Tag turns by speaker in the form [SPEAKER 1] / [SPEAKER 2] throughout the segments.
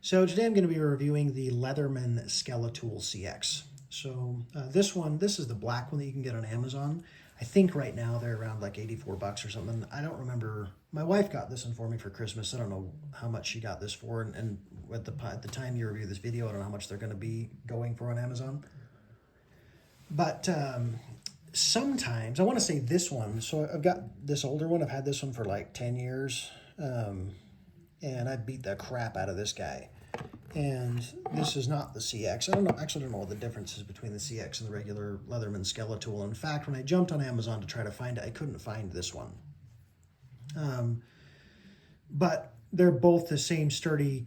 [SPEAKER 1] So today I'm going to be reviewing the Leatherman Skeletool CX. So this is the black one that you can get on Amazon. I think right now they're around like 84 bucks or something. I don't remember. My wife got this one for me for Christmas. I don't know how much she got this for. And at the time you review this video, I don't know how much they're going to be going for on Amazon. But sometimes, I want to say this one. So I've got this older one. I've had this one for like 10 years. And I beat the crap out of this guy. And this is not the CX. I actually don't know what the difference is between the CX and the regular Leatherman Skeletool. In fact, when I jumped on Amazon to try to find it, I couldn't find this one. But they're both the same sturdy.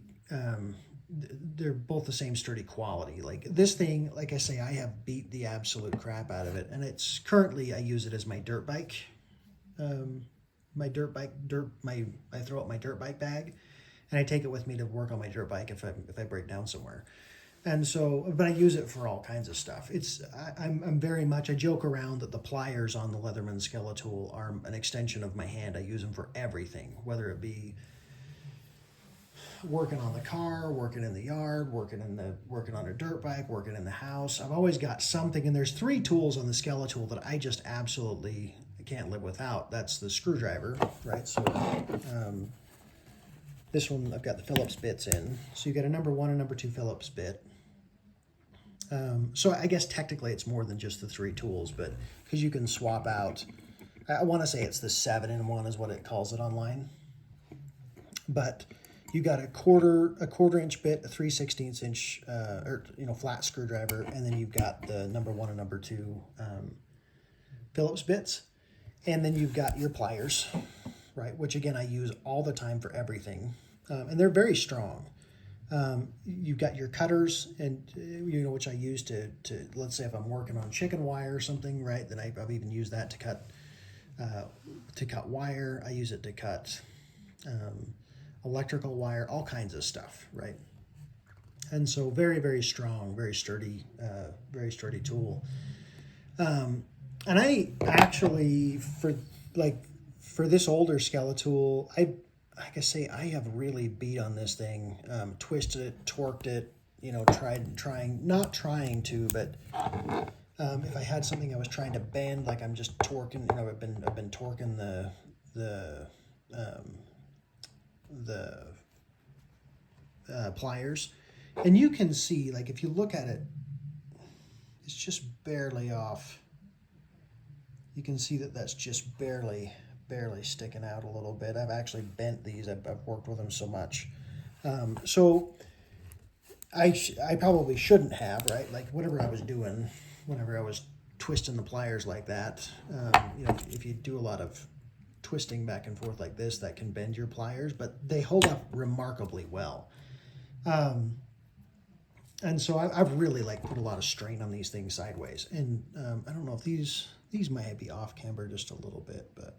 [SPEAKER 1] They're both the same sturdy quality. Like this thing, like I say, I have beat the absolute crap out of it, and it's currently I use it as my dirt bike. I throw out my dirt bike bag, and I take it with me to work on my dirt bike if I break down somewhere. And so, but I use it for all kinds of stuff. I'm very much, I joke around that the pliers on the Leatherman Skeletool are an extension of my hand. I use them for everything, whether it be working on the car, working in the yard, working on a dirt bike, working in the house. I've always got something, and there's 3 tools on the Skeletool that I just absolutely can't live without. That's the screwdriver, right? So this one I've got the Phillips bits in. So you got a number 1 and number 2 Phillips bit. So I guess technically it's more than just the 3 tools, but because you can swap out, I want to say it's the 7-in-1 is what it calls it online. But you got a quarter inch bit, a 3/16 inch, flat screwdriver, and then you've got the number 1 and number 2 Phillips bits. And then you've got your pliers, right? Which again, I use all the time for everything. And they're very strong. You've got your cutters, and which I use to let's say if I'm working on chicken wire or something, right? Then I've even used that to cut wire. I use it to cut electrical wire, all kinds of stuff, right? And so very, very strong, very sturdy tool. And I actually, for this older Skeletool, like I say, I have really beat on this thing, twisted it, torqued it, not trying to, but if I had something I was trying to bend, like I'm just torquing, I've been torquing the pliers, and you can see, like if you look at it, it's just barely off. You can see that that's just barely sticking out a little bit. I've actually bent these. I've worked with them so much. So I probably shouldn't have, right? Like whatever I was doing, whenever I was twisting the pliers like that, if you do a lot of twisting back and forth like this, that can bend your pliers, but they hold up remarkably well. And so I've really put a lot of strain on these things sideways. And I don't know if these might be off camber just a little bit, but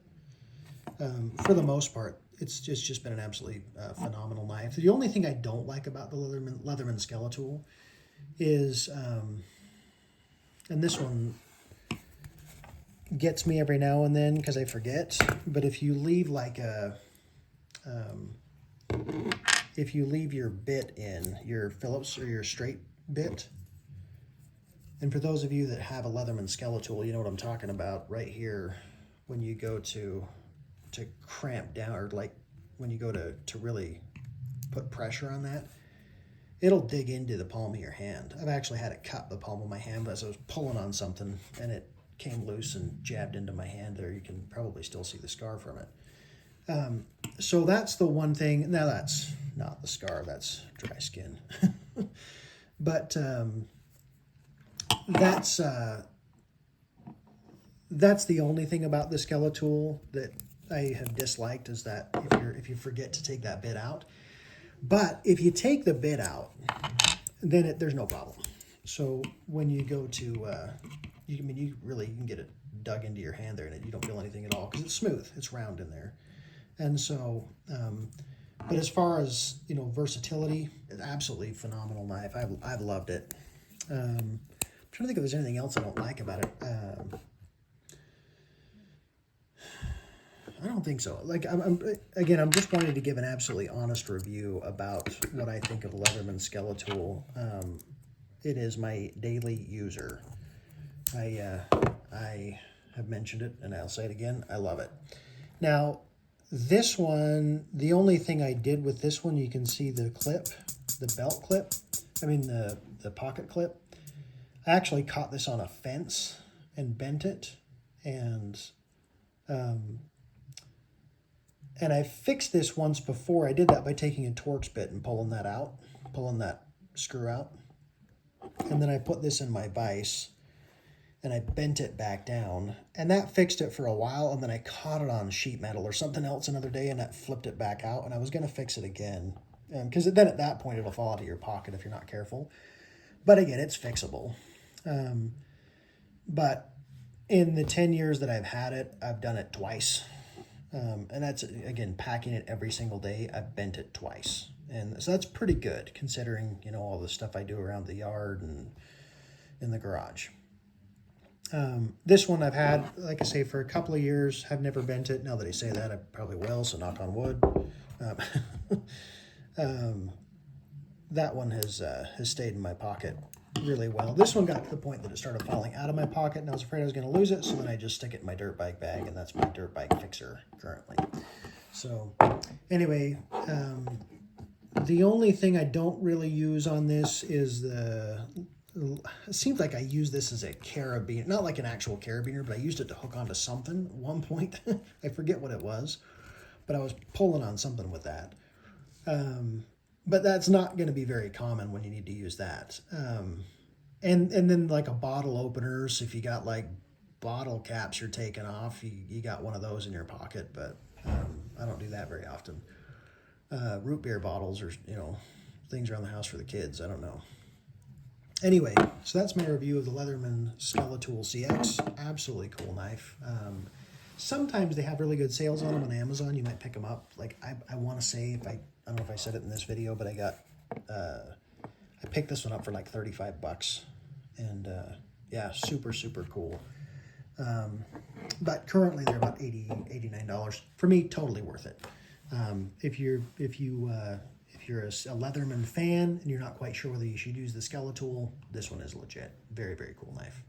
[SPEAKER 1] for the most part, it's just been an absolutely phenomenal knife. The only thing I don't like about the Leatherman Skeletool is, and this one gets me every now and then because I forget, but if you leave if you leave your bit in, your Phillips or your straight bit, and for those of you that have a Leatherman Skeletool, you know what I'm talking about right here. When you go to cramp down, or like when you go to really put pressure on that, it'll dig into the palm of your hand. I've actually had it cut the palm of my hand as I was pulling on something, and it came loose and jabbed into my hand there. You can probably still see the scar from it. So that's the one thing. Now that's not the scar, that's dry skin. But that's the only thing about the Skeletool that I have disliked, is that if you forget to take that bit out. But if you take the bit out, then there's no problem. So when you go to, you can get it dug into your hand there, and you don't feel anything at all because it's smooth, it's round in there. And so, but as far as versatility, it's absolutely phenomenal knife. I've loved it. I'm trying to think if there's anything else I don't like about it. I don't think so. Like, again, I'm just wanting to give an absolutely honest review about what I think of Leatherman Skeletool. It is my daily user. I have mentioned it, and I'll say it again. I love it. Now, this one, the only thing I did with this one, you can see the clip, the belt clip. I mean the pocket clip. I actually caught this on a fence and bent it, and I fixed this once before. I did that by taking a Torx bit and pulling that screw out. And then I put this in my vise and I bent it back down, and that fixed it for a while. And then I caught it on sheet metal or something else another day, and that flipped it back out. And I was going to fix it again, because then at that point it'll fall out of your pocket if you're not careful. But again, it's fixable. But in the 10 years that I've had it, I've done it twice. And that's, again, packing it every single day. I've bent it twice. And so that's pretty good considering, you know, all the stuff I do around the yard and in the garage. This one I've had, like I say, for a couple of years. I've never bent it. Now that I say that, I probably will, so knock on wood. That one has stayed in my pocket really well. This one got to the point that it started falling out of my pocket, and I was afraid I was going to lose it, so then I just stick it in my dirt bike bag, and that's my dirt bike fixer currently. So anyway, the only thing I don't really use on this is it seems like I use this as a carabiner, not like an actual carabiner, but I used it to hook onto something at one point. I forget what it was, but I was pulling on something with that. But that's not going to be very common when you need to use that. And then like a bottle opener, so if you got like bottle caps you're taking off, you got one of those in your pocket, but I don't do that very often. Root beer bottles or, you know, things around the house for the kids, I don't know. Anyway, so that's my review of the Leatherman Skeletool CX. Absolutely cool knife. Sometimes they have really good sales on them on Amazon. You might pick them up. Like I want to say, I don't know if I said it in this video, but I picked this one up for like 35 bucks, and yeah, super cool. But currently they're about $89 for me. Totally worth it. If you're a Leatherman fan and you're not quite sure whether you should use the Skeletool, this one is legit. Very cool knife.